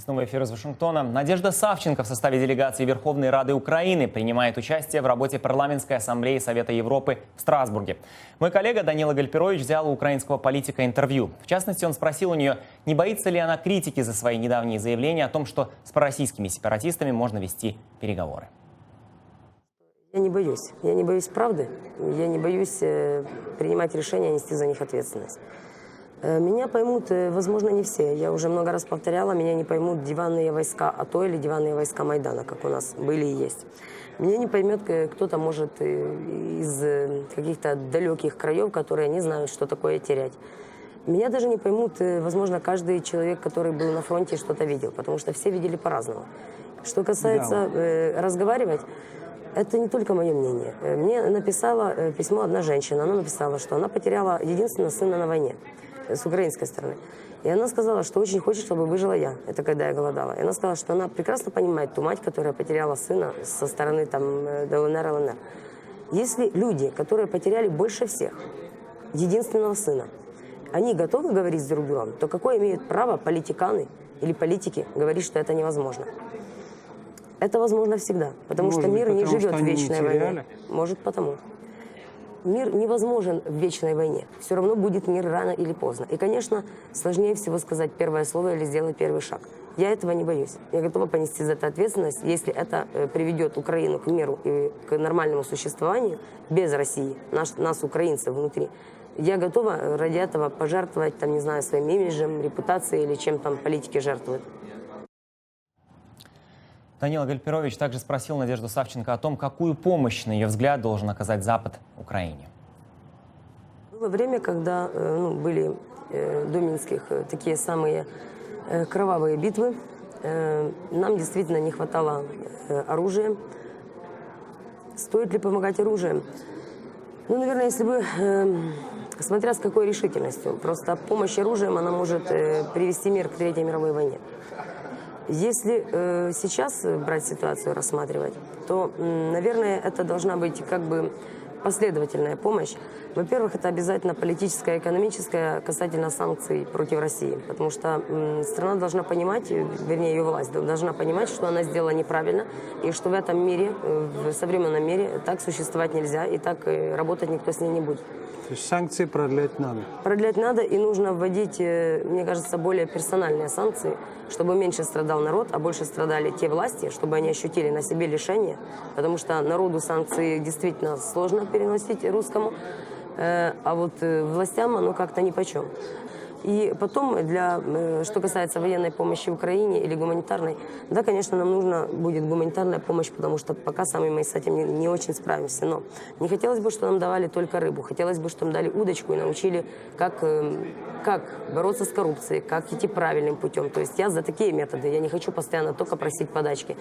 Снова эфир из Вашингтона. Надежда Савченко в составе делегации Верховной Рады Украины принимает участие в работе Парламентской ассамблеи Совета Европы в Страсбурге. Мой коллега Данила Гальперович взял у украинского политика интервью. В частности, он спросил у нее, не боится ли она критики за свои недавние заявления о том, что с пророссийскими сепаратистами можно вести переговоры. Я не боюсь. Я не боюсь правды. Я не боюсь принимать решения, нести за них ответственность. Меня поймут, возможно, не все. Я уже много раз повторяла, меня не поймут диванные войска АТО или диванные войска Майдана, как у нас были и есть. Меня не поймет кто-то, может, из каких-то далеких краев, которые не знают, что такое терять. Меня даже не поймут, возможно, каждый человек, который был на фронте и что-то видел, потому что все видели по-разному. Что касается разговаривать, это не только мое мнение. Мне написала письмо одна женщина. Она написала, что она потеряла единственного сына на войне с украинской стороны. И она сказала, что очень хочет, чтобы выжила я. Это когда я голодала. И она сказала, что она прекрасно понимает ту мать, которая потеряла сына со стороны там, ДЛНР, ЛНР. Если люди, которые потеряли больше всех единственного сына, они готовы говорить с друг другом, то какое имеют право политиканы или политики говорить, что это невозможно? Это возможно всегда, потому что мир не живет в вечной войне. Может, потому. Мир невозможен в вечной войне. Все равно будет мир рано или поздно. И, конечно, сложнее всего сказать первое слово или сделать первый шаг. Я этого не боюсь. Я готова понести за это ответственность, если это приведет Украину к миру и к нормальному существованию без России, нас, украинцев, внутри. Я готова ради этого пожертвовать, там, не знаю, своим имиджем, репутацией или чем там политики жертвуют. Данила Гальперович также спросил Надежду Савченко о том, какую помощь, на ее взгляд, должен оказать Запад Украине. Было время, когда были до Минских такие самые кровавые битвы. Нам действительно не хватало оружия. Стоит ли помогать оружием? Ну, наверное, если бы, смотря с какой решительностью. Просто помощь оружием, она может привести мир к Третьей мировой войне. Если сейчас брать ситуацию, рассматривать, то, наверное, это должна быть как бы последовательная помощь. Во-первых, это обязательно политическая, экономическая касательно санкций против России. Потому что страна должна понимать, вернее, ее власть должна понимать, что она сделала неправильно, и что в этом мире, в современном мире, так существовать нельзя, и так работать никто с ней не будет. То есть санкции продлять надо? Продлять надо, и нужно вводить, мне кажется, более персональные санкции, чтобы меньше страдал народ, а больше страдали те власти, чтобы они ощутили на себе лишение, потому что народу санкции действительно сложно переносить русскому, а вот властям оно как-то нипочем. И потом, что касается военной помощи Украине или гуманитарной, да, конечно, нам нужна будет гуманитарная помощь, потому что пока сами мы с этим не очень справимся. Но не хотелось бы, что нам давали только рыбу. Хотелось бы, что нам дали удочку и научили, как бороться с коррупцией, как идти правильным путем. То есть я за такие методы. Я не хочу постоянно только просить подачки.